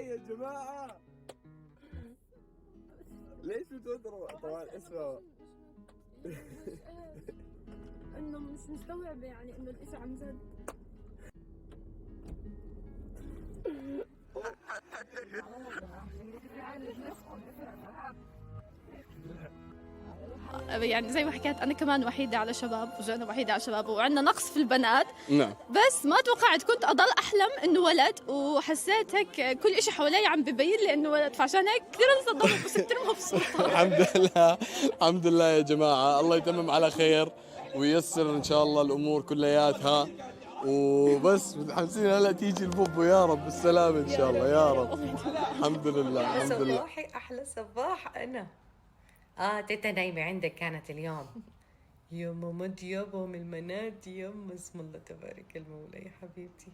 هاي يا جماعة. ليش بتوتروا؟ طبعا اسمعوا. انه مش مستوعبة يعني انه الاشي عن جد. يعني زي ما حكيت أنا كمان وحيدة على شباب وجانا وحيدة على شباب وعندنا نقص في البنات. نعم. بس ما توقعت كنت أضل أحلم إنه ولد، وحسيت هيك كل إشي حوالي عم ببين لي إنه ولد، فعشان هيك كثير انصدمت بس كثير مبسوطة. الحمد لله، الحمد لله يا جماعة، الله يتمم على خير وييسر إن شاء الله الأمور كلياتها. وبس متحمسين هلا تيجي البوبو يا رب بالسلامة إن شاء الله يا رب. الحمد لله الحمد لله. صباحي أحلى صباح أنا. تيتا نايمة عندك كانت اليوم. يا ماما ديابة من المنات، يا اسم الله تبارك المولى يا حبيبتي.